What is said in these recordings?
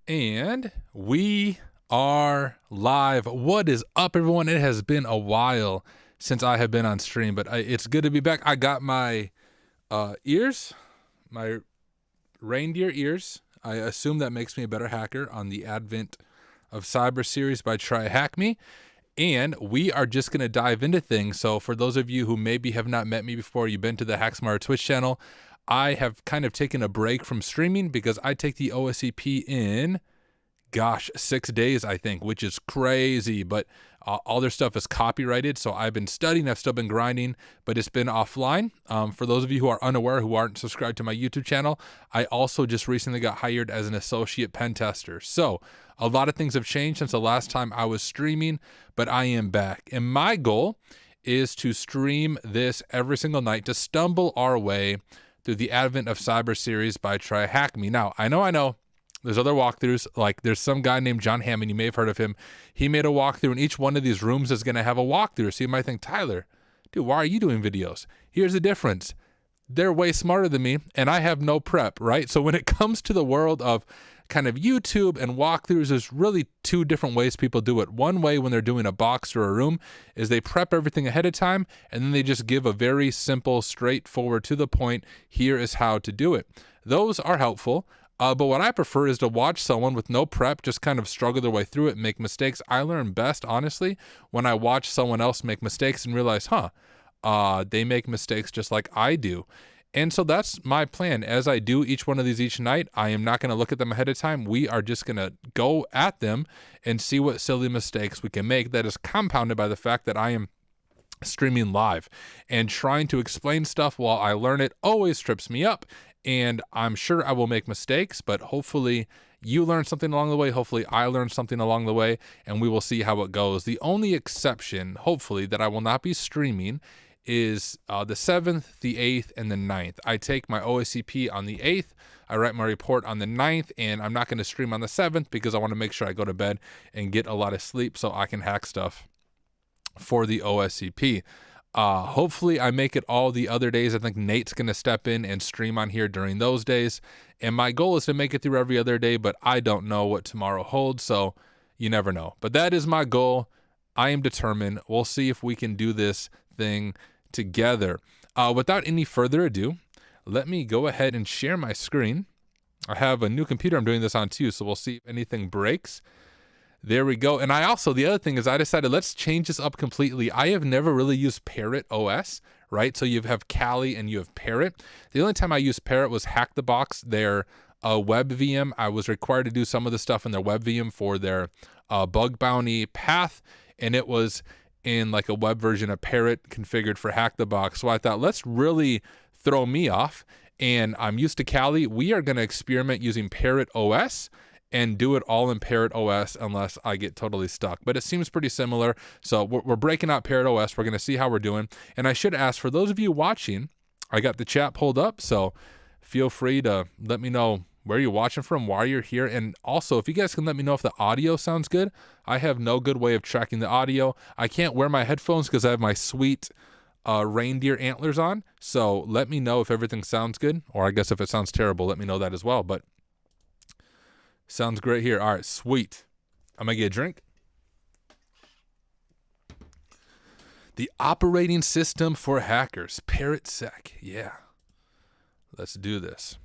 And we are live. What is up, everyone? It has been a while since I have been on stream, but it's good to be back. I got my ears, my reindeer ears. I assume that makes me a better hacker on the advent of cyber series by TryHackMe. And we are just going to dive into things. So for those of you who maybe have not met me before, you've been to the HackSmart Twitch channel, I have kind of taken a break from streaming because I take the OSCP in, 6 days, I think, which is crazy. But all their stuff is copyrighted. So I've been studying, I've still been grinding, but it's been offline. For those of you who are unaware, who aren't subscribed to my YouTube channel, I also just recently got hired as an associate pen tester. So a lot of things have changed since the last time I was streaming, but I am back. And my goal is to stream this every single night to stumble our way through the advent of cyber series by TryHackMe. Now, I know, there's other walkthroughs. Like there's some guy named John Hammond, you may have heard of him. He made a walkthrough, and each one of these rooms is going to have a walkthrough. So you might think, Tyler, dude, why are you doing videos? Here's the difference. They're way smarter than me, and I have no prep, right? So when it comes to the world of kind of YouTube and walkthroughs, there's really two different ways people do it. One way, when they're doing a box or a room, is they prep everything ahead of time, and then they just give a very simple, straightforward, to the point, here is how to do it. Those are helpful, but what I prefer is to watch someone with no prep just kind of struggle their way through it and make mistakes. I learn best, honestly, when I watch someone else make mistakes and realize, they make mistakes just like I do. And so that's my plan. As I do each one of these each night, I am not going to look at them ahead of time. We are just going to go at them and see what silly mistakes we can make. That is compounded by the fact that I am streaming live, and trying to explain stuff while I learn it always trips me up. And I'm sure I will make mistakes, but hopefully you learn something along the way. Hopefully I learn something along the way, and we will see how it goes. The only exception, hopefully, that I will not be streaming is the 7th, the 8th, and the 9th. I take my OSCP on the 8th, I write my report on the 9th, and I'm not going to stream on the 7th because I want to make sure I go to bed and get a lot of sleep so I can hack stuff for the OSCP. Hopefully I make it all the other days. I think Nate's going to step in and stream on here during those days, and my goal is to make it through every other day, but I don't know what tomorrow holds, so you never know. But that is my goal. I am determined. We'll see if we can do this thing together. Without any further ado, let me go ahead and share my screen. I have a new computer I'm doing this on too, so we'll see if anything breaks. There we go. And the other thing is I decided let's change this up completely. I have never really used Parrot OS, right? So you have Kali and you have Parrot. The only time I used Parrot was Hack the Box, their web VM. I was required to do some of the stuff in their web VM for their bug bounty path, and it was in like a web version of Parrot configured for Hack the Box. So I thought, let's really throw me off. And I'm used to Kali. We are going to experiment using Parrot OS and do it all in Parrot OS unless I get totally stuck. But it seems pretty similar. So we're breaking out Parrot OS. We're going to see how we're doing. And I should ask, for those of you watching, I got the chat pulled up. So feel free to let me know where you're watching from, why you're here. And also, if you guys can let me know if the audio sounds good. I have no good way of tracking the audio. I can't wear my headphones because I have my sweet reindeer antlers on. So let me know if everything sounds good, or I guess if it sounds terrible, let me know that as well. But sounds great here. All right, sweet. I'm going to get a drink. The operating system for hackers, Parrot Sec. Yeah. Let's do this.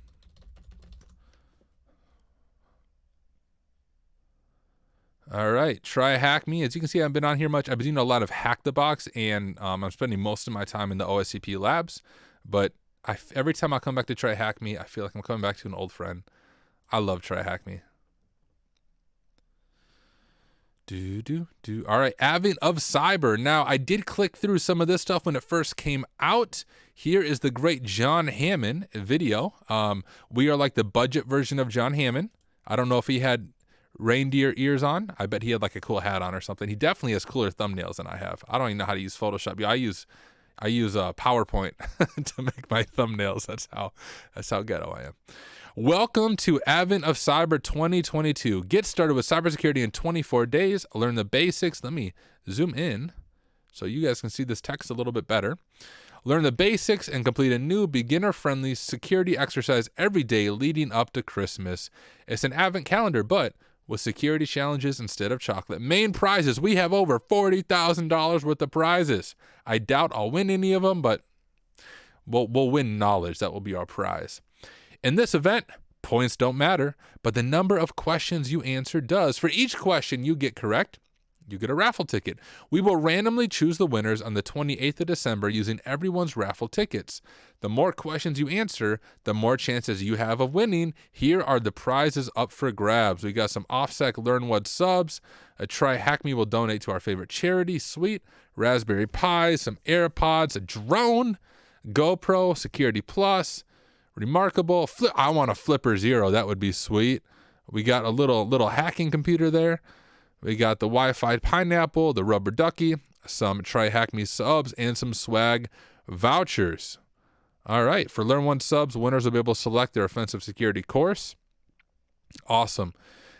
All right, TryHackMe. As you can see, I haven't been on here much. I've been doing a lot of Hack the Box, and I'm spending most of my time in the OSCP labs. But every time I come back to TryHackMe, I feel like I'm coming back to an old friend. I love TryHackMe. All right, Advent of Cyber. Now, I did click through some of this stuff when it first came out. Here is the great John Hammond video. We are like the budget version of John Hammond. I don't know if he had reindeer ears on. I bet he had like a cool hat on or something. He definitely has cooler thumbnails than I have. I don't even know how to use Photoshop. Yeah, I use PowerPoint to make my thumbnails. That's how ghetto I am. Welcome to Advent of Cyber 2022. Get started with cybersecurity in 24 days. Learn the basics. Let me zoom in so you guys can see this text a little bit better. Learn the basics and complete a new beginner-friendly security exercise every day leading up to Christmas. It's an advent calendar, but with security challenges instead of chocolate. Main prizes. We have over $40,000 worth of prizes. I doubt I'll win any of them, but we'll win knowledge. That will be our prize. In this event, points don't matter, but the number of questions you answer does. For each question you get correct, you get a raffle ticket. We will randomly choose the winners on the 28th of December using everyone's raffle tickets. The more questions you answer, the more chances you have of winning. Here are the prizes up for grabs. We got some OffSec Learn What subs. A TryHackMe will donate to our favorite charity. Sweet. Raspberry Pis, some AirPods, a drone, GoPro, Security Plus, Remarkable. I want a Flipper Zero. That would be sweet. We got a little hacking computer there. We got the Wi-Fi pineapple, the rubber ducky, some TryHackMe subs, and some swag vouchers. All right, for Learn One subs, winners will be able to select their offensive security course. Awesome.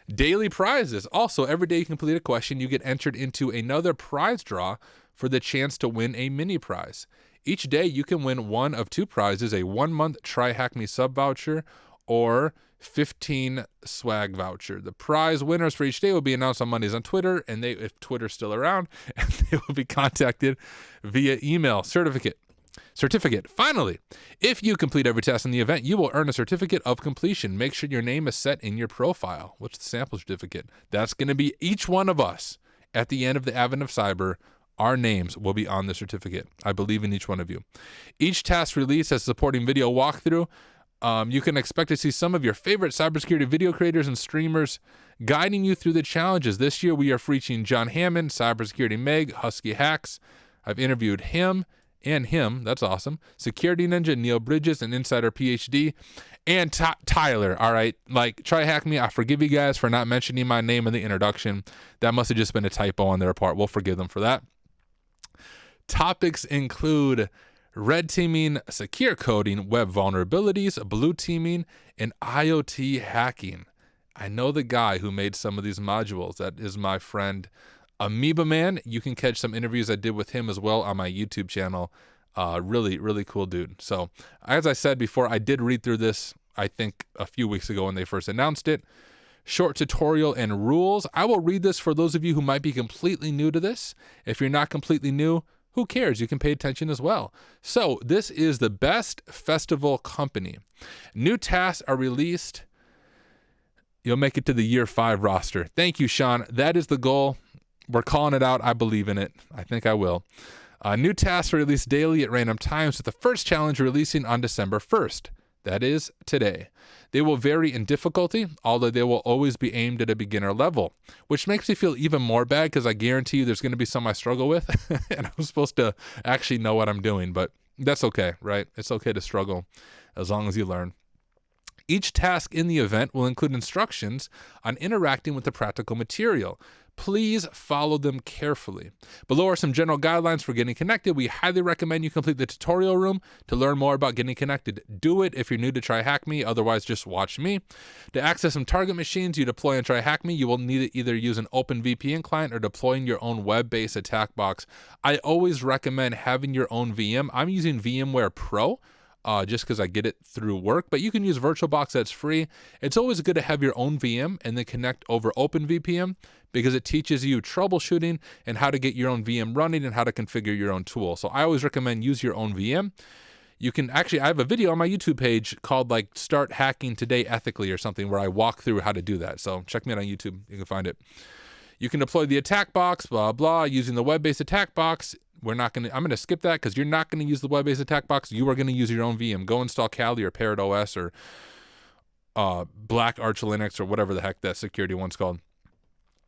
Daily prizes. Also, every day you complete a question, you get entered into another prize draw for the chance to win a mini prize. Each day you can win one of two prizes, a 1-month TryHackMe sub voucher or 15 swag voucher. The prize winners for each day will be announced on Mondays on Twitter, and if Twitter's still around, and they will be contacted via email. Certificate. Finally, if you complete every task in the event, you will earn a certificate of completion. Make sure your name is set in your profile. What's the sample certificate? That's going to be each one of us at the end of the Advent of Cyber. Our names will be on the certificate. I believe in each one of you. Each task release has a supporting video walkthrough. You can expect to see some of your favorite cybersecurity video creators and streamers guiding you through the challenges. This year, we are featuring John Hammond, Cybersecurity Meg, Husky Hacks. I've interviewed him. That's awesome. Security Ninja, Neil Bridges, an Insider PhD, and Tyler. All right, like TryHackMe, I forgive you guys for not mentioning my name in the introduction. That must have just been a typo on their part. We'll forgive them for that. Topics include red teaming, secure coding, web vulnerabilities, blue teaming, and IoT hacking. I know the guy who made some of these modules. That is my friend Amoeba Man. You can catch some interviews I did with him as well on my YouTube channel. Really, really cool dude. So as I said before, I did read through this, I think a few weeks ago when they first announced it. Short tutorial and rules. I will read this for those of you who might be completely new to this. If you're not completely new, who cares? You can pay attention as well. So this is the Best Festival Company. New tasks are released. You'll make it to the year 5 roster. Thank you, Sean. That is the goal. We're calling it out. I believe in it. I think I will. New tasks are released daily at random times, with the first challenge releasing on December 1st. That is today. They will vary in difficulty, although they will always be aimed at a beginner level, which makes me feel even more bad because I guarantee you there's going to be some I struggle with, and I'm supposed to actually know what I'm doing, but that's okay, right? It's okay to struggle as long as you learn. Each task in the event will include instructions on interacting with the practical material. Please follow them carefully. Below are some general guidelines for getting connected. We highly recommend you complete the tutorial room to learn more about getting connected. Do it if you're new to TryHackMe, otherwise just watch me. To access some target machines you deploy on TryHackMe, you will need to either use an open VPN client or deploying your own web-based attack box. I always recommend having your own VM. I'm using VMware Pro. Just because I get it through work, but you can use VirtualBox, that's free. It's always good to have your own VM and then connect over OpenVPN because it teaches you troubleshooting and how to get your own VM running and how to configure your own tool. So I always recommend use your own VM. You can actually, I have a video on my YouTube page called like Start Hacking Today Ethically or something where I walk through how to do that. So check me out on YouTube, you can find it. You can deploy the attack box, blah, blah, using the web-based attack box. I'm going to skip that because you're not going to use the web-based attack box. You are going to use your own VM. Go install Kali or Parrot OS or Black Arch Linux or whatever the heck that security one's called.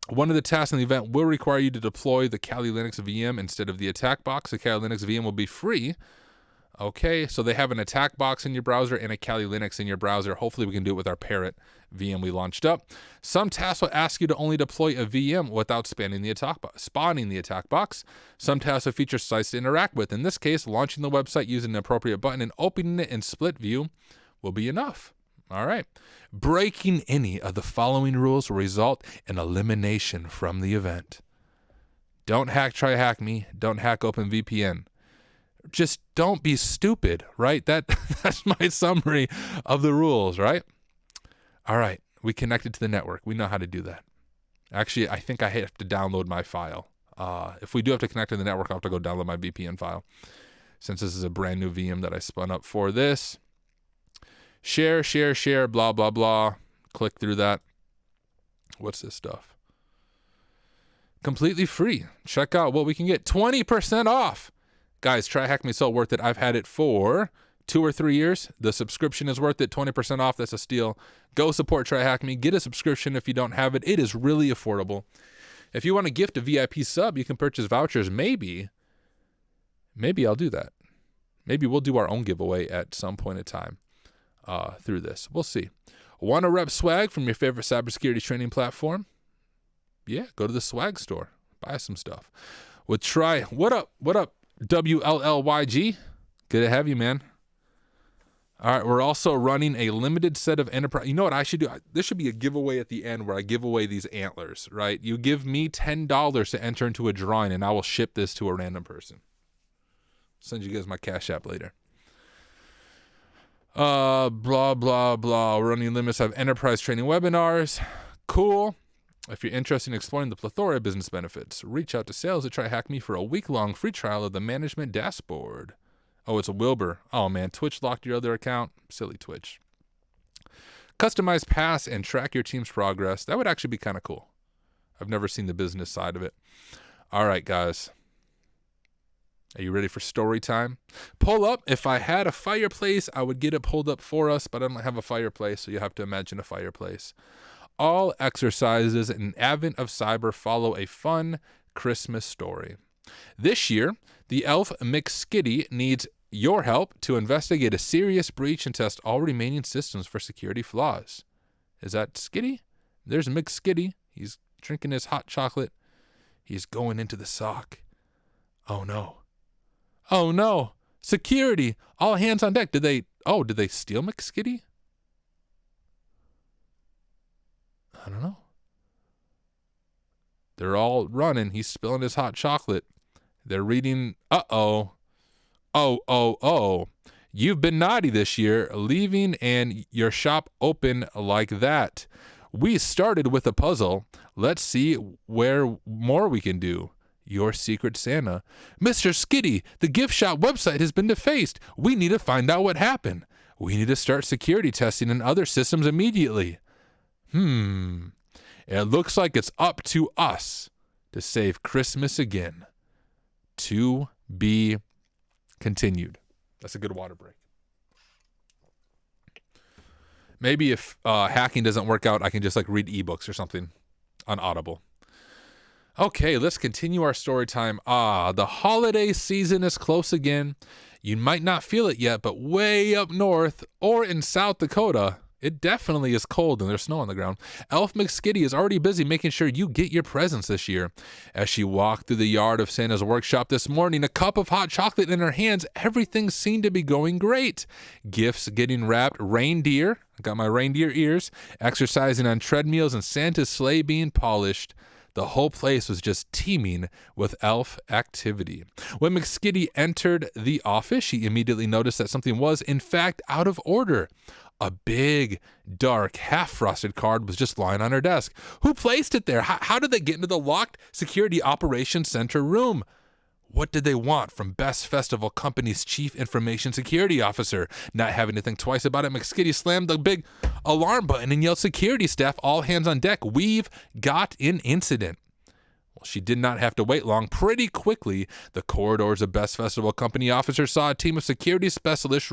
One of the tasks in the event will require you to deploy the Kali Linux VM instead of the attack box. The Kali Linux VM will be free. Okay, so they have an attack box in your browser and a Kali Linux in your browser. Hopefully we can do it with our Parrot VM we launched up. Some tasks will ask you to only deploy a VM without spawning the attack box. Some tasks will feature sites to interact with. In this case, launching the website using an appropriate button and opening it in split view will be enough. All right. Breaking any of the following rules will result in elimination from the event. Don't hack TryHackMe. Don't hack OpenVPN. Just don't be stupid, right? That's my summary of the rules, right? All right, we connected to the network. We know how to do that. Actually, I think I have to download my file. If we do have to connect to the network, I'll have to go download my VPN file, since this is a brand new VM that I spun up for this. Share, blah, blah, blah. Click through that. What's this stuff? Completely free. Check out what we can get. 20% off. Guys, TryHackMe, so worth it. I've had it for 2 or 3 years. The subscription is worth it. 20% off. That's a steal. Go support TryHackMe. Get a subscription if you don't have it. It is really affordable. If you want to gift a VIP sub, you can purchase vouchers. Maybe I'll do that. Maybe we'll do our own giveaway at some point in time through this. We'll see. Want to rep swag from your favorite cybersecurity training platform? Yeah, go to the swag store. Buy some stuff. What up, WLLYG? Good to have you, man. All right, we're also running a limited set of enterprise. You know what I should do? This should be a giveaway at the end where I give away these antlers, right? You give me $10 to enter into a drawing, and I will ship this to a random person. Send you guys my Cash App later. Blah, blah, blah. Running limits of enterprise training webinars. Cool. If you're interested in exploring the plethora of business benefits, reach out to sales at TryHackMe for a week-long free trial of the management dashboard. Oh, it's a Wilbur. Oh, man. Twitch locked your other account. Silly Twitch. Customize pass and track your team's progress. That would actually be kind of cool. I've never seen the business side of it. All right, guys. Are you ready for story time? Pull up. If I had a fireplace, I would get it pulled up for us, but I don't have a fireplace, so you have to imagine a fireplace. All exercises in Advent of Cyber follow a fun Christmas story. This year, the elf McSkitty needs your help to investigate a serious breach and test all remaining systems for security flaws. Is that Skitty? There's McSkitty. He's drinking his hot chocolate. He's going into the sock. Oh, no. Oh, no. Security. All hands on deck. Did they steal McSkitty? I don't know. They're all running. He's spilling his hot chocolate. They're reading, oh. You've been naughty this year, leaving and your shop open like that. We started with a puzzle. Let's see where more we can do. Your Secret Santa. Mr. Skitty, the gift shop website has been defaced. We need to find out what happened. We need to start security testing in other systems immediately. It looks like it's up to us to save Christmas again. To be continued. That's a good water break. Maybe if hacking doesn't work out, I can just read ebooks or something on Audible. Okay, let's continue our story time. The holiday season is close again. You might not feel it yet, but way up north or in South Dakota, it definitely is cold and there's snow on the ground. Elf McSkitty is already busy making sure you get your presents this year. As she walked through the yard of Santa's workshop this morning, a cup of hot chocolate in her hands, everything seemed to be going great. Gifts getting wrapped, reindeer, I got my reindeer ears, exercising on treadmills, and Santa's sleigh being polished. The whole place was just teeming with elf activity. When McSkitty entered the office, she immediately noticed that something was, in fact, out of order. A big, dark, half-frosted card was just lying on her desk. Who placed it there? How did they get into the locked security operations center room? What did they want from Best Festival Company's Chief Information Security Officer? Not having to think twice about it, McSkitty slammed the big alarm button and yelled, "Security staff, all hands on deck. We've got an incident." Well, she did not have to wait long. Pretty quickly, the corridors of Best Festival Company officers saw a team of security specialists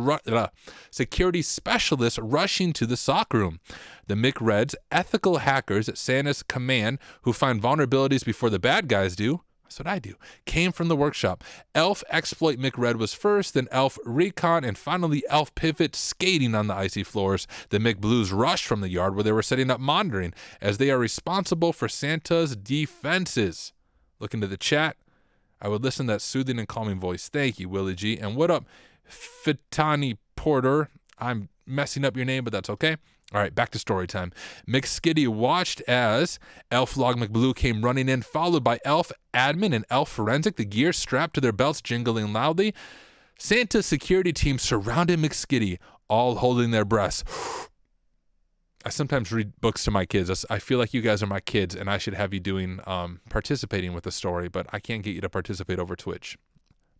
rushing to the SOC room. The McReds, ethical hackers at Santa's command who find vulnerabilities before the bad guys do. That's what I do. Came from the workshop. Elf Exploit McRed was first, then Elf Recon, and finally Elf Pivot skating on the icy floors. The McBlues rushed from the yard where they were setting up monitoring, as they are responsible for Santa's defenses. Look into the chat. I would listen to that soothing and calming voice. Thank you, Willie G. And what up, Fitani Porter? I'm messing up your name, but that's okay. All right, back to story time. McSkitty watched as Elf Log McBlue came running in, followed by Elf Admin and Elf Forensic, the gear strapped to their belts jingling loudly. Santa's security team surrounded McSkitty, all holding their breaths. I sometimes read books to my kids. I feel like you guys are my kids, and I should have you doing participating with the story, but I can't get you to participate over Twitch.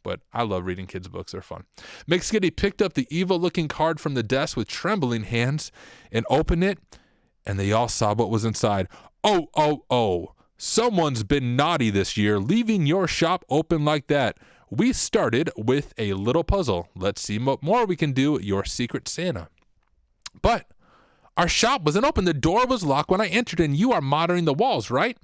But I love reading kids' books. They're fun. McSkitty picked up the evil-looking card from the desk with trembling hands and opened it, and they all saw what was inside. Oh. Someone's been naughty this year, leaving your shop open like that. We started with a little puzzle. Let's see what more we can do, your secret Santa. But our shop wasn't open. The door was locked when I entered, and you are monitoring the walls, right?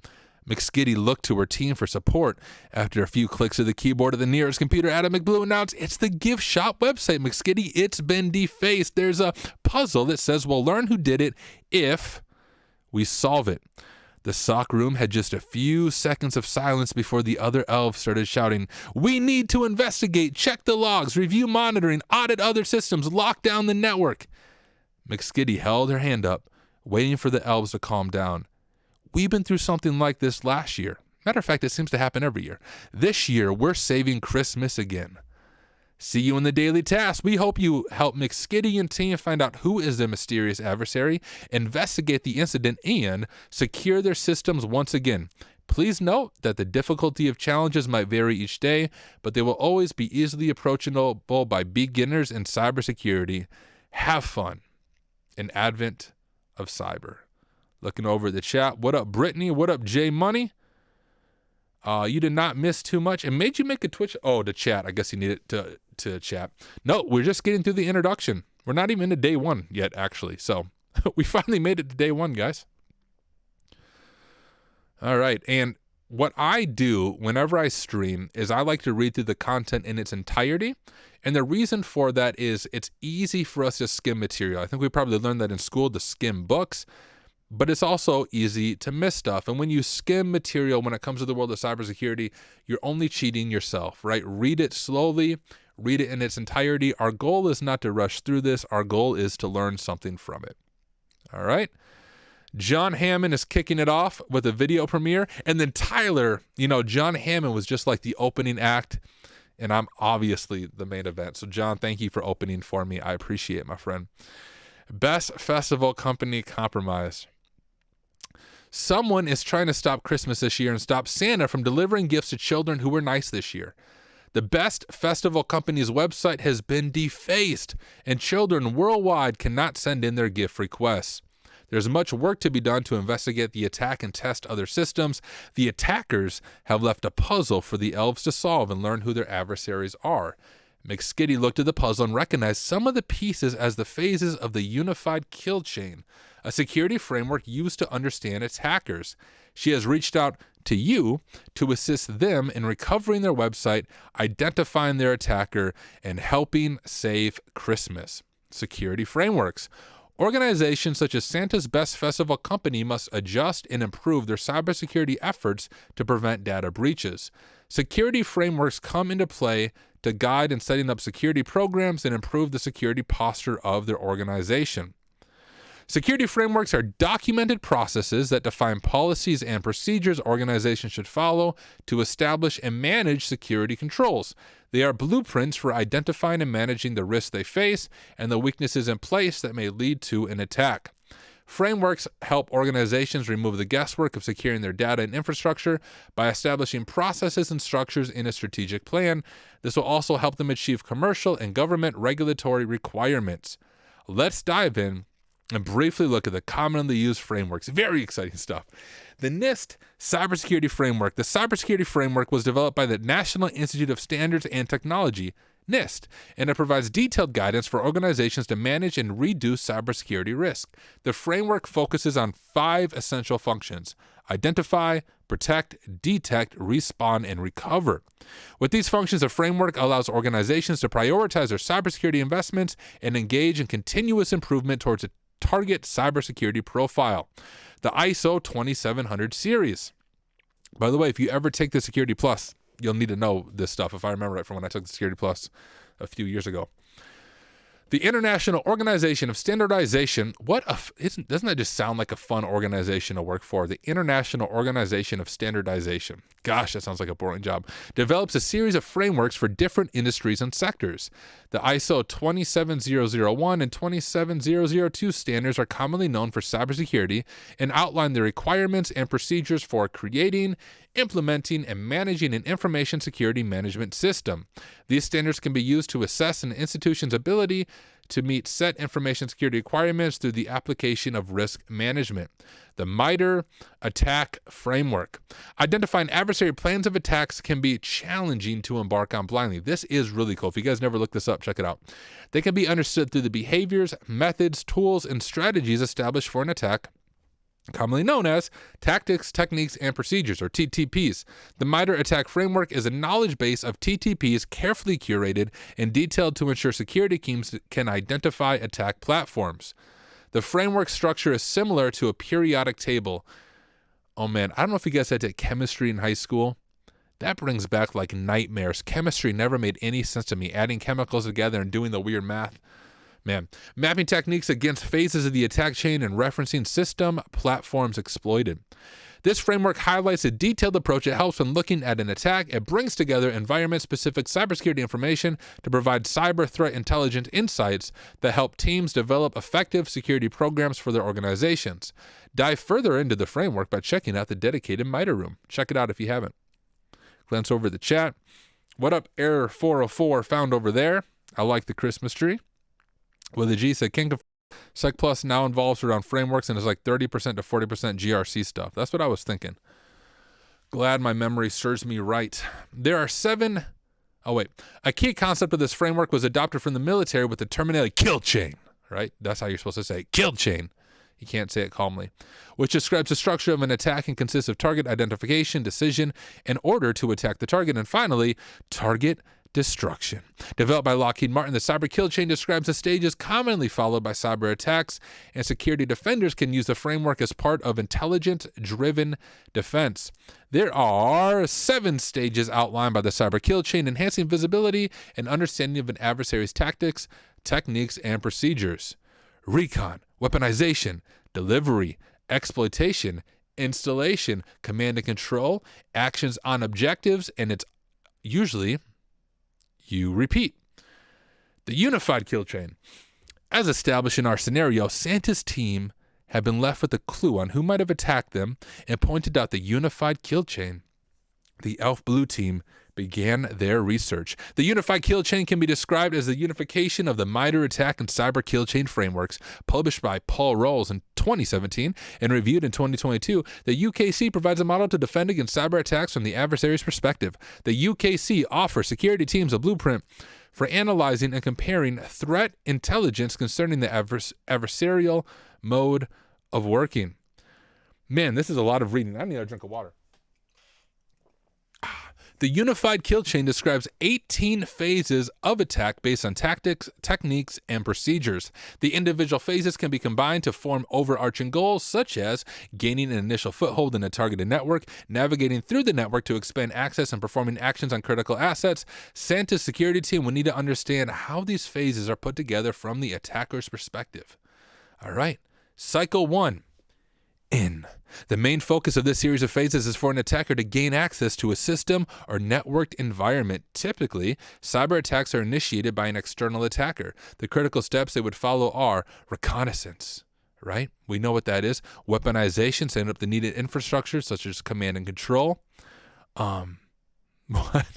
McSkitty looked to her team for support. After a few clicks of the keyboard of the nearest computer, Adam McBlue announced, it's the gift shop website, McSkitty. It's been defaced. There's a puzzle that says we'll learn who did it if we solve it. The sock room had just a few seconds of silence before the other elves started shouting, we need to investigate, check the logs, review monitoring, audit other systems, lock down the network. McSkitty held her hand up, waiting for the elves to calm down. We've been through something like this last year. Matter of fact, it seems to happen every year. This year, we're saving Christmas again. See you in the daily task. We hope you help McSkitty and team find out who is the mysterious adversary, investigate the incident, and secure their systems once again. Please note that the difficulty of challenges might vary each day, but they will always be easily approachable by beginners in cybersecurity. Have fun. An advent of cyber. Looking over the chat. What up, Brittany? What up, J Money? You did not miss too much. It made you make a Twitch. Oh, to chat. I guess you needed to chat. No, we're just getting through the introduction. We're not even into day one yet, actually. So we finally made it to day one, guys. All right. And what I do whenever I stream is I like to read through the content in its entirety. And the reason for that is it's easy for us to skim material. I think we probably learned that in school, to skim books. But it's also easy to miss stuff. And when you skim material, when it comes to the world of cybersecurity, you're only cheating yourself, right? Read it slowly, read it in its entirety. Our goal is not to rush through this. Our goal is to learn something from it. All right. John Hammond is kicking it off with a video premiere. And then Tyler, John Hammond was just like the opening act. And I'm obviously the main event. So John, thank you for opening for me. I appreciate it, my friend. Best festival company compromised. Someone is trying to stop Christmas this year and stop Santa from delivering gifts to children who were nice this year. The Best Festival Company's website has been defaced, and children worldwide cannot send in their gift requests. There's much work to be done to investigate the attack and test other systems. The attackers have left a puzzle for the elves to solve and learn who their adversaries are. McSkitty looked at the puzzle and recognized some of the pieces as the phases of the unified kill chain, a security framework used to understand its hackers. She has reached out to you to assist them in recovering their website, identifying their attacker, and helping save Christmas. Security frameworks. Organizations such as Santa's Best Festival Company must adjust and improve their cybersecurity efforts to prevent data breaches. Security frameworks come into play to guide in setting up security programs and improve the security posture of their organization. Security frameworks are documented processes that define policies and procedures organizations should follow to establish and manage security controls. They are blueprints for identifying and managing the risks they face and the weaknesses in place that may lead to an attack. Frameworks help organizations remove the guesswork of securing their data and infrastructure by establishing processes and structures in a strategic plan. This will also help them achieve commercial and government regulatory requirements. Let's dive in and briefly look at the commonly used frameworks. Very exciting stuff. The NIST Cybersecurity Framework. The cybersecurity framework was developed by the National Institute of Standards and Technology, NIST, and it provides detailed guidance for organizations to manage and reduce cybersecurity risk. The framework focuses on 5 essential functions: identify, protect, detect, respond, and recover. With these functions, the framework allows organizations to prioritize their cybersecurity investments and engage in continuous improvement towards a target cybersecurity profile. The ISO 2700 series. By the way, if you ever take the Security Plus, you'll need to know this stuff, if I remember right from when I took the Security Plus a few years ago. The International Organization of Standardization. Doesn't that just sound like a fun organization to work for? The International Organization of Standardization. Gosh, that sounds like a boring job. Develops a series of frameworks for different industries and sectors. The ISO 27001 and 27002 standards are commonly known for cybersecurity and outline the requirements and procedures for creating, implementing, and managing an information security management system. These standards can be used to assess an institution's ability to meet set information security requirements through the application of risk management. The MITRE ATT&CK framework. Identifying adversary plans of attacks can be challenging to embark on blindly. This is really cool. If you guys never looked this up, check it out. They can be understood through the behaviors, methods, tools, and strategies established for an attack, commonly known as tactics, techniques, and procedures, or TTPs. The MITRE ATT&CK framework is a knowledge base of TTPs carefully curated and detailed to ensure security teams can identify attack platforms. The framework structure is similar to a periodic table. Oh man, I don't know if you guys had to take chemistry in high school. That brings back like nightmares. Chemistry never made any sense to me. Adding chemicals together and doing the weird math. Man, mapping techniques against phases of the attack chain and referencing system platforms exploited. This framework highlights a detailed approach. It helps when looking at an attack. It brings together environment-specific cybersecurity information to provide cyber threat intelligence insights that help teams develop effective security programs for their organizations. Dive further into the framework by checking out the dedicated MITRE room. Check it out if you haven't. Glance over the chat. What up, Error 404 found over there? I like the Christmas tree. With a G said, King of Sec Plus now involves around frameworks and is like 30% to 40% GRC stuff. That's what I was thinking. Glad my memory serves me right. There are 7. Oh, wait. A key concept of this framework was adopted from the military with the terminology kill chain, right? That's how you're supposed to say it. Kill chain. You can't say it calmly, which describes the structure of an attack and consists of target identification, decision, and order to attack the target, and finally, target destruction. Developed by Lockheed Martin, the cyber kill chain describes the stages commonly followed by cyber attacks, and security defenders can use the framework as part of intelligence-driven defense. There are 7 stages outlined by the cyber kill chain, enhancing visibility and understanding of an adversary's tactics, techniques, and procedures. Recon, weaponization, delivery, exploitation, installation, command and control, actions on objectives, and it's usually you repeat. The unified kill chain. As established in our scenario, Santa's team had been left with a clue on who might have attacked them and pointed out the unified kill chain. The Elf Blue team began their research. The unified kill chain can be described as the unification of the MITRE ATT&CK and cyber kill chain frameworks, published by Paul Rolls in 2017 and reviewed in 2022. The UKC provides a model to defend against cyber attacks from the adversary's perspective. The UKC offers security teams a blueprint for analyzing and comparing threat intelligence concerning the adversarial mode of working. Man, this is a lot of reading. I need a drink of water. The unified kill chain describes 18 phases of attack based on tactics, techniques, and procedures. The individual phases can be combined to form overarching goals, such as gaining an initial foothold in a targeted network, navigating through the network to expand access, and performing actions on critical assets. Santa's security team will need to understand how these phases are put together from the attacker's perspective. All right, Cycle 1. In. The main focus of this series of phases is for an attacker to gain access to a system or networked environment. Typically, cyber attacks are initiated by an external attacker. The critical steps they would follow are reconnaissance, right? We know what that is. Weaponization, setting up the needed infrastructure, such as command and control. What?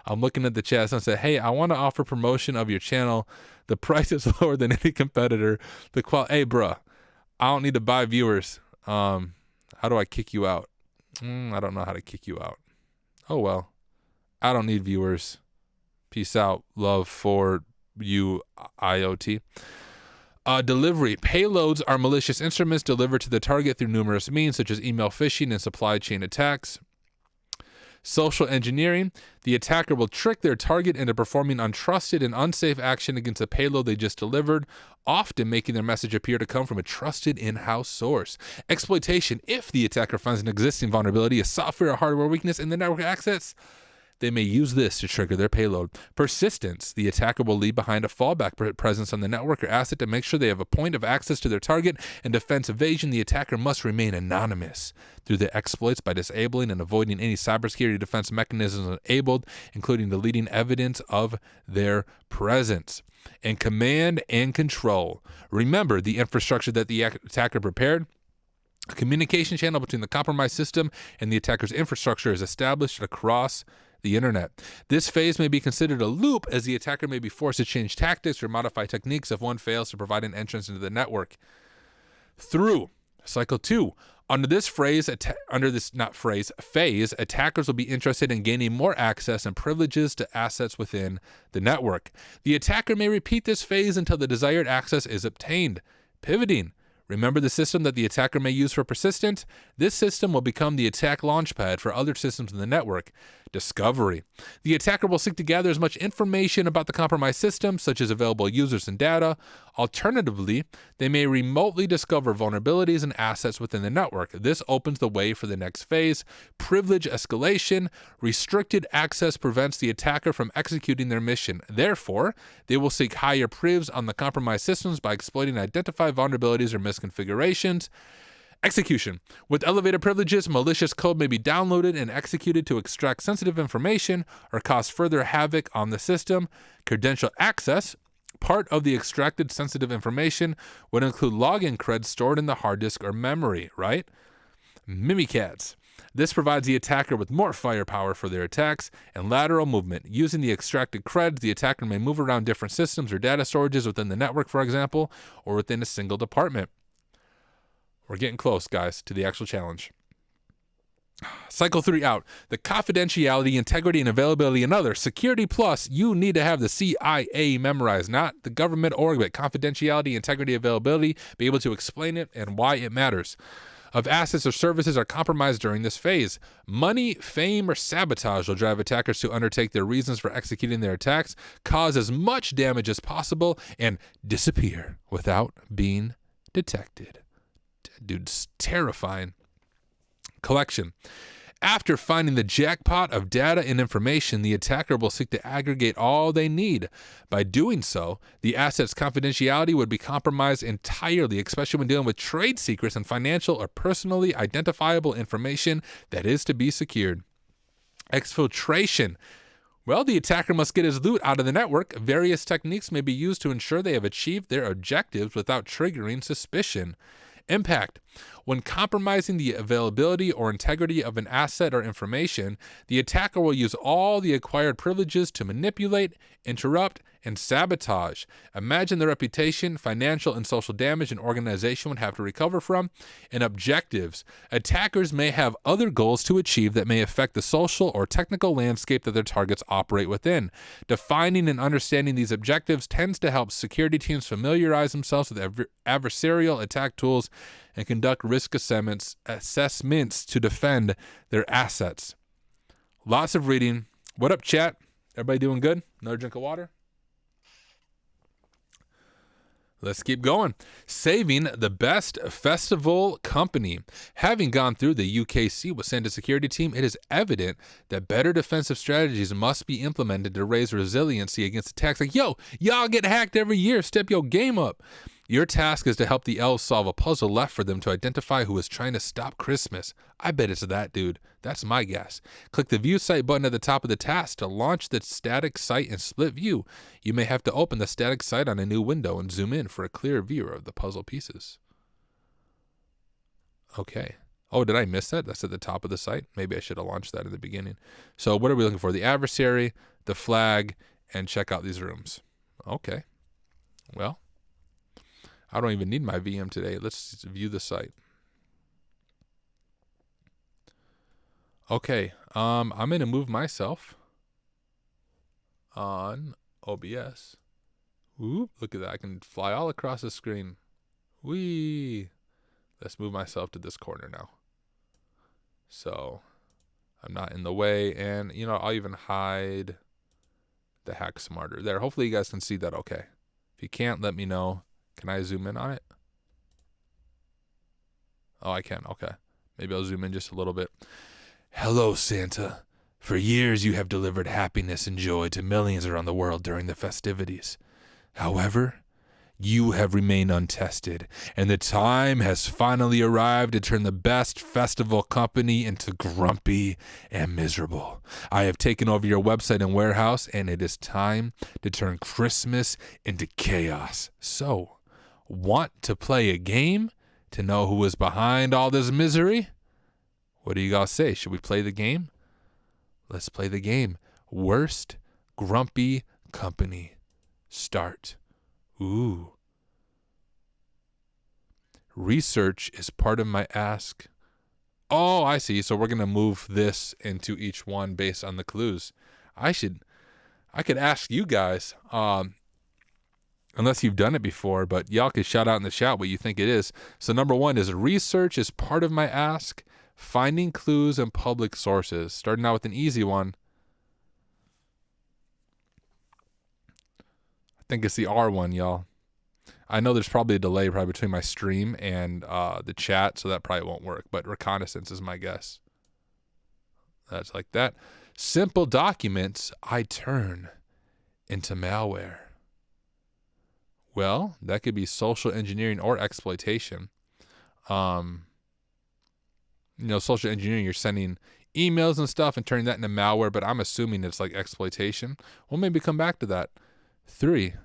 I'm looking at the chat and say, hey, I want to offer promotion of your channel. The price is lower than any competitor. Hey, bruh. I don't need to buy viewers. How do I kick you out? I don't know how to kick you out. Oh, well. I don't need viewers. Peace out. Love for you, IoT. Delivery. Payloads are malicious instruments delivered to the target through numerous means, such as email phishing and supply chain attacks. Social engineering. The attacker will trick their target into performing untrusted and unsafe action against a payload they just delivered, often making their message appear to come from a trusted in-house source. Exploitation. If the attacker finds an existing vulnerability, a software or hardware weakness in the network access, they may use this to trigger their payload. Persistence. The attacker will leave behind a fallback presence on the network or asset to make sure they have a point of access to their target. And defense evasion. The attacker must remain anonymous through the exploits by disabling and avoiding any cybersecurity defense mechanisms enabled, including deleting evidence of their presence. And command and control. Remember the infrastructure that the attacker prepared. A communication channel between the compromised system and the attacker's infrastructure is established across the internet. This phase may be considered a loop, as the attacker may be forced to change tactics or modify techniques if one fails to provide an entrance into the network. Through cycle 2. Under this phase, attackers will be interested in gaining more access and privileges to assets within the network. The attacker may repeat this phase until the desired access is obtained. Pivoting. Remember the system that the attacker may use for persistence? This system will become the attack launchpad for other systems in the network. Discovery. The attacker will seek to gather as much information about the compromised system, such as available users and data. Alternatively, they may remotely discover vulnerabilities and assets within the network. This opens the way for the next phase. Privilege escalation. Restricted access prevents the attacker from executing their mission. Therefore, they will seek higher privs on the compromised systems by exploiting identified vulnerabilities or misconfigurations. Execution. With elevated privileges, malicious code may be downloaded and executed to extract sensitive information or cause further havoc on the system. Credential access. Part of the extracted sensitive information would include login creds stored in the hard disk or memory, right? Mimikatz. This provides the attacker with more firepower for their attacks. And lateral movement. Using the extracted creds, the attacker may move around different systems or data storages within the network, for example, or within a single department. We're getting close, guys, to the actual challenge. Cycle 3 out. The confidentiality, integrity, and availability and other. Security plus, you need to have the CIA memorized, not the government org, but confidentiality, integrity, availability, be able to explain it and why it matters. Of assets or services are compromised during this phase. Money, fame, or sabotage will drive attackers to undertake their reasons for executing their attacks, cause as much damage as possible, and disappear without being detected. Dude's terrifying. Collection. After finding the jackpot of data and information, the attacker will seek to aggregate all they need. By doing so, the asset's confidentiality would be compromised entirely, especially when dealing with trade secrets and financial or personally identifiable information that is to be secured. Exfiltration. Well, the attacker must get his loot out of the network. Various techniques may be used to ensure they have achieved their objectives without triggering suspicion. Impact. When compromising the availability or integrity of an asset or information, the attacker will use all the acquired privileges to manipulate, interrupt, and sabotage. Imagine the reputation, financial, and social damage an organization would have to recover from. And objectives. Attackers may have other goals to achieve that may affect the social or technical landscape that their targets operate within. Defining and understanding these objectives tends to help security teams familiarize themselves with adversarial attack tools and conduct risk assessments to defend their assets. Lots of reading. What up, chat? Everybody doing good? Another drink of water? Let's keep going. Saving the best festival company. Having gone through the UKC with Santa's security team, it is evident that better defensive strategies must be implemented to raise resiliency against attacks. Like, yo, y'all get hacked every year. Step your game up. Your task is to help the elves solve a puzzle left for them to identify who is trying to stop Christmas. I bet it's that dude. That's my guess. Click the View Site button at the top of the task to launch the static site in split view. You may have to open the static site on a new window and zoom in for a clear view of the puzzle pieces. Okay. Oh, did I miss that? That's at the top of the site. Maybe I should have launched that in the beginning. So what are we looking for? The adversary, the flag, and check out these rooms. Okay. Well, I don't even need my VM today. Let's view the site. Okay, I'm going to move myself on OBS. Whoop, look at that. I can fly all across the screen. Whee! Let's move myself to this corner now. So I'm not in the way. And, you know, I'll even hide the Hack Smarter there. Hopefully you guys can see that okay. If you can't, let me know. Can I zoom in on it? Oh, I can. Okay. Maybe I'll zoom in just a little bit. Hello, Santa. For years you have delivered happiness and joy to millions around the world during the festivities. However, you have remained untested, and the time has finally arrived to turn the best festival company into grumpy and miserable. I have taken over your website and warehouse, and it is time to turn Christmas into chaos. So, want to play a game to know who is behind all this misery? What do you guys say? Should we play the game? Let's play the game. Worst grumpy company. Start. Ooh. Research is part of my ask. Oh, I see. So we're going to move this into each one based on the clues. I could ask you guys, unless you've done it before, but y'all could shout out in the chat what you think it is. So number 1 is research is part of my ask. Finding clues and public sources. Starting out with an easy one. I think it's the R one, y'all. I know there's probably a delay between my stream and the chat, so that probably won't work. But reconnaissance is my guess. That's like that. Simple documents I turn into malware. Well, that could be social engineering or exploitation. Social engineering, you're sending emails and stuff and turning that into malware, but I'm assuming it's like exploitation. We'll maybe come back to that. 3,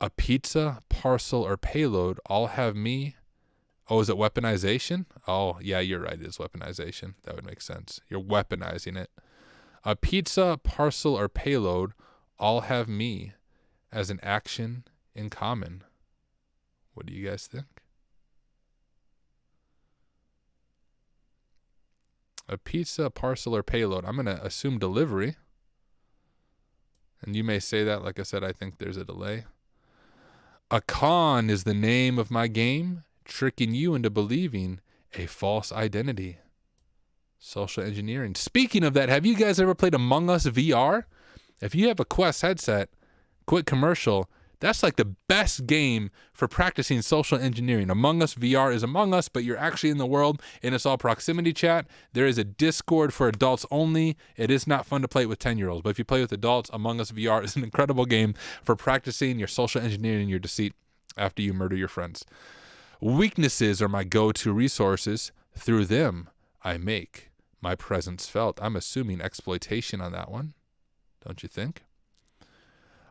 a pizza, parcel, or payload all have me. Oh, is it weaponization? Oh, yeah, you're right. It is weaponization. That would make sense. You're weaponizing it. A pizza, parcel, or payload all have me as an action in common. What do you guys think? A pizza, parcel, or payload. I'm going to assume delivery. And you may say that. Like I said, I think there's a delay. A con is the name of my game, tricking you into believing a false identity. Social engineering. Speaking of that, have you guys ever played Among Us VR? If you have a Quest headset, quick commercial, that's like the best game for practicing social engineering. Among Us VR is Among Us, but you're actually in the world, and it's all proximity chat. There is a Discord for adults only. It is not fun to play it with 10-year-olds, but if you play with adults, Among Us VR is an incredible game for practicing your social engineering and your deceit after you murder your friends. Weaknesses are my go-to resources. Through them, I make my presence felt. I'm assuming exploitation on that one, don't you think?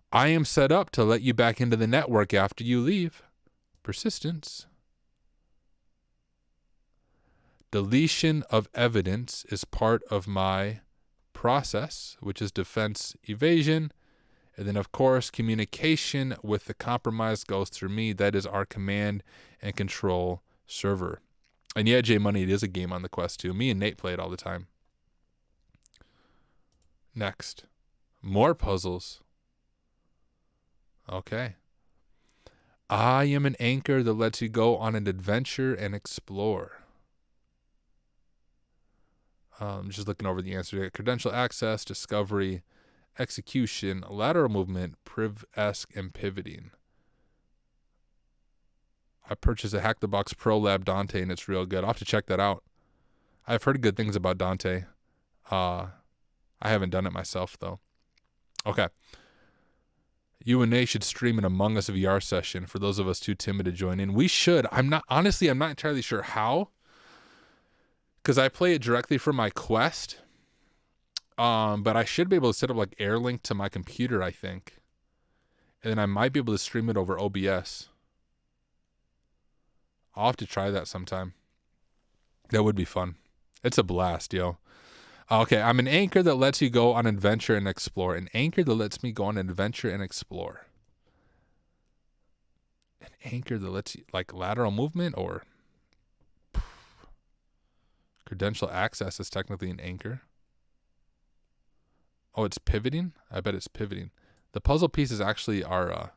I am set up to let you back into the network after you leave. Persistence. Deletion of evidence is part of my process, which is defense evasion. And then, of course, communication with the compromised goes through me. That is our command and control server. And yeah, J Money, it is a game on the Quest too. Me and Nate play it all the time. Next. More puzzles. Okay. I am an anchor that lets you go on an adventure and explore. Just looking over the answer. Credential access, discovery, execution, lateral movement, priv-esque, and pivoting. I purchased a Hack the Box Pro Lab Dante, and it's real good. I'll have to check that out. I've heard good things about Dante. I haven't done it myself, though. Okay. You and Nate should stream an Among Us VR session for those of us too timid to join in. We should. I'm not entirely sure how, because I play it directly from my Quest. But I should be able to set up like AirLink to my computer, I think. And then I might be able to stream it over OBS. I'll have to try that sometime. That would be fun. It's a blast, yo. Okay, I'm an anchor that lets you go on an adventure and explore. An anchor that lets me go on an adventure and explore. An anchor that lets you, like lateral movement or credential access is technically an anchor. Oh, it's pivoting? I bet it's pivoting. The puzzle pieces actually are,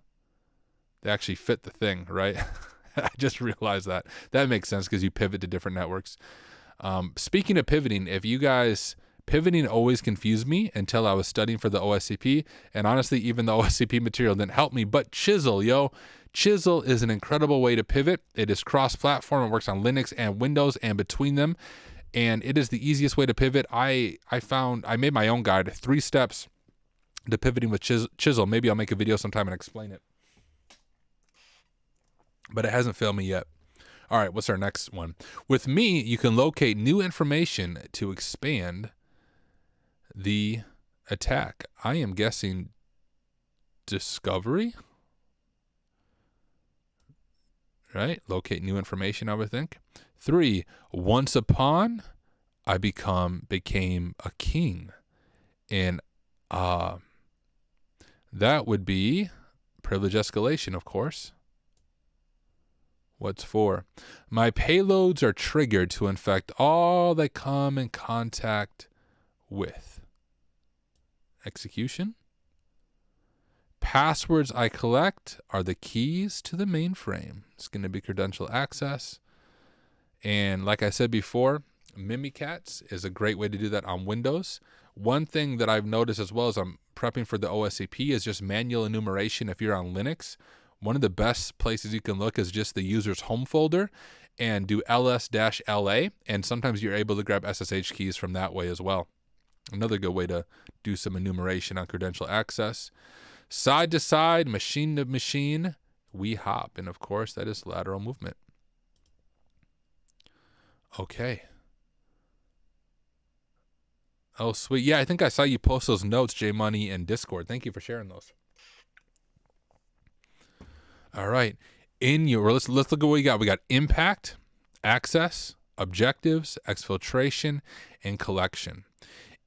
they actually fit the thing, right? I just realized that. That makes sense because you pivot to different networks. Speaking of pivoting, pivoting always confused me until I was studying for the OSCP. And honestly, even the OSCP material didn't help me. But Chisel, yo. Chisel is an incredible way to pivot. It is cross-platform. It works on Linux and Windows and between them. and it is the easiest way to pivot. I made my own guide, 3 steps to pivoting with chisel. Maybe I'll make a video sometime and explain it, but it hasn't failed me yet. All right, what's our next one? With me, you can locate new information to expand the attack. I am guessing discovery, right? Locate new information, I would think. 3, once upon, I became a king. And that would be privilege escalation, of course. What's 4? My payloads are triggered to infect all they come in contact with. Execution. Passwords I collect are the keys to the mainframe. It's going to be credential access. And like I said before, Mimikatz is a great way to do that on Windows. One thing that I've noticed as well as I'm prepping for the OSCP is just manual enumeration if you're on Linux. One of the best places you can look is just the user's home folder and do ls-la, and sometimes you're able to grab SSH keys from that way as well. Another good way to do some enumeration on credential access. Side to side, machine to machine, we hop. And of course, that is lateral movement. Okay. Oh, sweet. Yeah, I think I saw you post those notes, J-Money, in Discord. Thank you for sharing those. All right. Let's look at what we got. We got impact, access, objectives, exfiltration, and collection.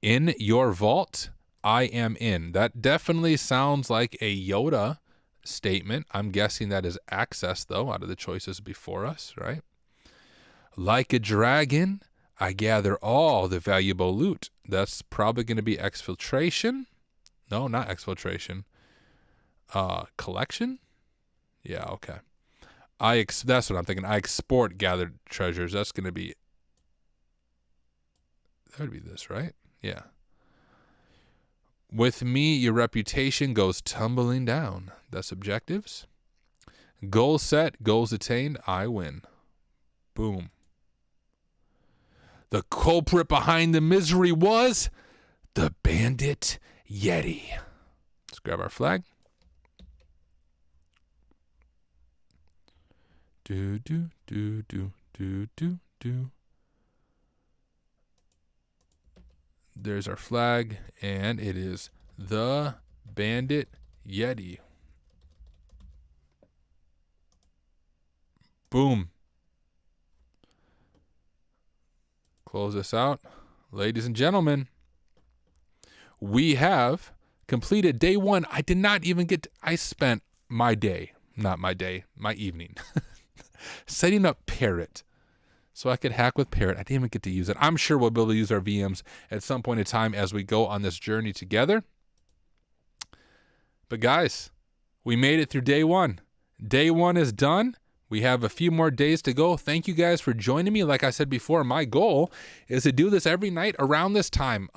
In your vault, I am in. That definitely sounds like a Yoda statement. I'm guessing that is access, though, out of the choices before us, right? Like a dragon, I gather all the valuable loot. That's probably going to be exfiltration. No, not exfiltration. Collection? Yeah, okay. That's what I'm thinking. I export gathered treasures. That's going to be... That would be this, right? Yeah. With me, your reputation goes tumbling down. That's objectives. Goal set, goals attained, I win. Boom. The culprit behind the misery was the Bandit Yeti. Let's grab our flag. Do, do, do, do, do, do, do. There's our flag, and it is the Bandit Yeti. Boom. Close this out. Ladies and gentlemen, we have completed day 1. I did not even I spent my evening setting up Parrot so I could hack with Parrot. I didn't even get to use it. I'm sure we'll be able to use our VMs at some point in time as we go on this journey together. But guys, we made it through day 1. Day 1 is done. We have a few more days to go. Thank you guys for joining me. Like I said before, my goal is to do this every night around this time.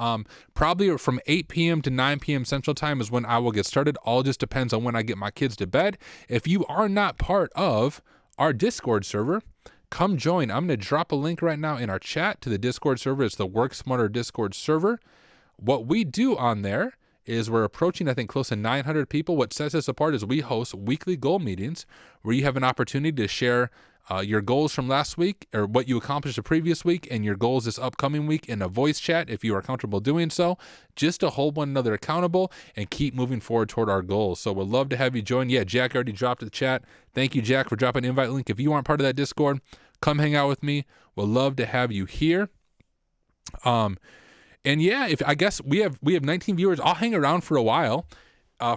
Probably from 8 p.m. to 9 p.m. Central Time is when I will get started. All just depends on when I get my kids to bed. If you are not part of our Discord server, come join. I'm going to drop a link right now in our chat to the Discord server. It's the Work Smarter Discord server. What we do on there is we're approaching, I think, close to 900 people. What sets us apart is we host weekly goal meetings where you have an opportunity to share your goals from last week or what you accomplished the previous week and your goals this upcoming week in a voice chat if you are comfortable doing so, just to hold one another accountable and keep moving forward toward our goals. So we'd love to have you join. Yeah, Jack already dropped the chat. Thank you, Jack, for dropping an invite link. If you aren't part of that Discord, come hang out with me. We'd love to have you here. And yeah, I guess we have 19 viewers. I'll hang around for a while.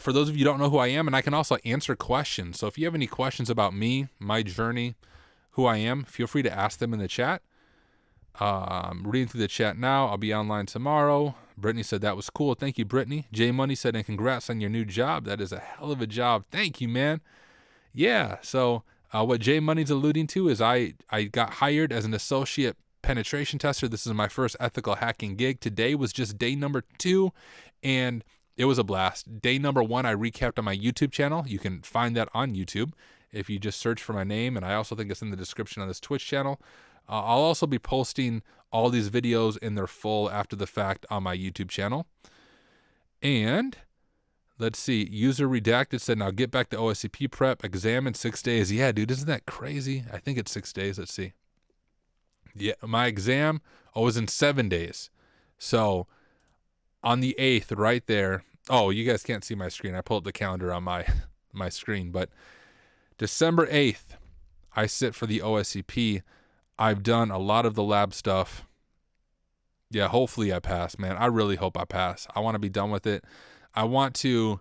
For those of you who don't know who I am, and I can also answer questions. So if you have any questions about me, my journey, who I am, feel free to ask them in the chat. I'm reading through the chat now. I'll be online tomorrow. Brittany said that was cool. Thank you, Brittany. J Money said, and congrats on your new job. That is a hell of a job. Thank you, man. Yeah, so what J Money's alluding to is I got hired as an associate penetration tester. This is my first ethical hacking gig. Today was just day number 2, and it was a blast. Day number 1, I recapped on my YouTube channel. You can find that on YouTube if you just search for my name, and I also think it's in the description on this Twitch channel. I'll also be posting all these videos in their full after the fact on my YouTube channel. And let's see, user redacted said, now get back to OSCP prep, exam in 6 days. Yeah, dude, isn't that crazy? I think it's 6 days. Let's see. Yeah, my exam was in 7 days. So on the 8th, right there. Oh, you guys can't see my screen. I pulled up the calendar on my screen. But December 8th, I sit for the OSCP. I've done a lot of the lab stuff. Yeah, hopefully I pass, man. I really hope I pass. I want to be done with it. I want to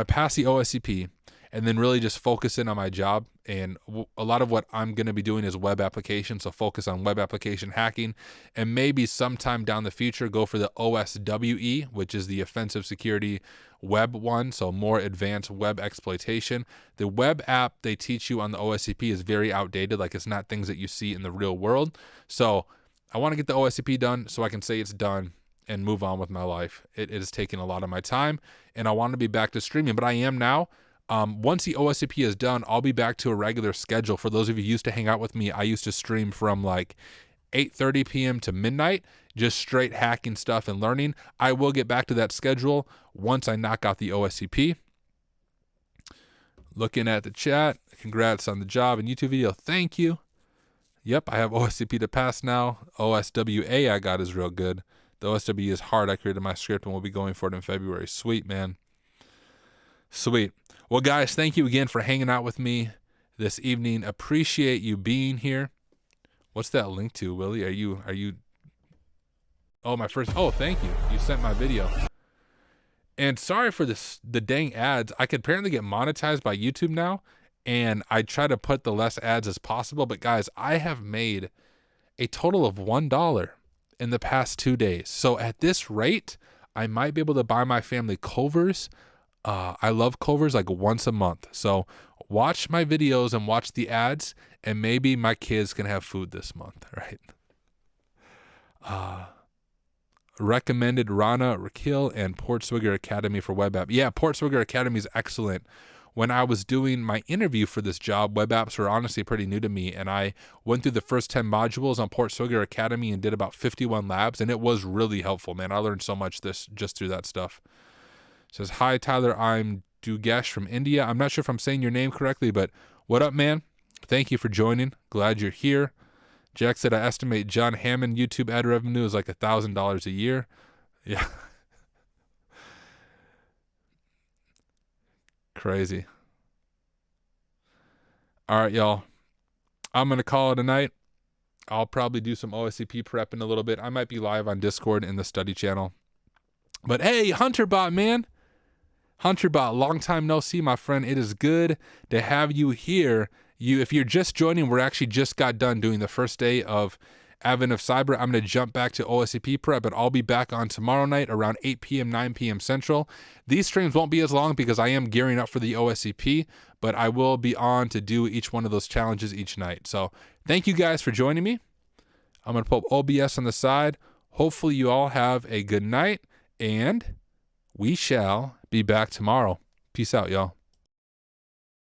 pass the OSCP and then really just focus in on my job. And a lot of what I'm going to be doing is web applications. So focus on web application hacking, and maybe sometime down the future, go for the OSWE, which is the offensive security web one. So more advanced web exploitation. The web app they teach you on the OSCP is very outdated. Like, it's not things that you see in the real world. So I want to get the OSCP done so I can say it's done and move on with my life. It is taking a lot of my time, and I want to be back to streaming, but I am now. Once the OSCP is done, I'll be back to a regular schedule. For those of you who used to hang out with me, I used to stream from like 8:30 p.m. to midnight, just straight hacking stuff and learning. I will get back to that schedule once I knock out the OSCP. Looking at the chat, congrats on the job and YouTube video. Thank you. Yep, I have OSCP to pass now. OSWA I got is real good. The OSW is hard. I created my script and we'll be going for it in February. Sweet, man. Sweet. Well, guys, thank you again for hanging out with me this evening. Appreciate you being here. What's that link to, Willie? Are you? Oh, my first. Oh, thank you. You sent my video. And sorry for the dang ads. I could apparently get monetized by YouTube now, and I try to put the less ads as possible. But guys, I have made a total of $1 in the past 2 days. So at this rate, I might be able to buy my family Culver's. I love Culver's like once a month. So watch my videos and watch the ads, and maybe my kids can have food this month, right? Recommended Rana Rakil and Portswigger Academy for web app. Yeah, Portswigger Academy is excellent. When I was doing my interview for this job, web apps were honestly pretty new to me, and I went through the first 10 modules on Portswigger Academy and did about 51 labs, and it was really helpful, man. I learned so much just through that stuff. It says, hi, Tyler, I'm Dugesh from India. I'm not sure if I'm saying your name correctly, but what up, man? Thank you for joining. Glad you're here. Jack said, I estimate John Hammond YouTube ad revenue is like $1,000 a year. Yeah. Crazy. All right, y'all. I'm going to call it a night. I'll probably do some OSCP prep in a little bit. I might be live on Discord in the study channel. But hey, HunterBot, man. HunterBot, long time no see, my friend. It is good to have you here. If you're just joining, we're actually just got done doing the first day of Advent of Cyber. I'm going to jump back to OSCP prep, but I'll be back on tomorrow night around 8 p.m., 9 p.m. Central. These streams won't be as long because I am gearing up for the OSCP, but I will be on to do each one of those challenges each night. So thank you guys for joining me. I'm going to put OBS on the side. Hopefully you all have a good night, and we shall be back tomorrow. Peace out, y'all.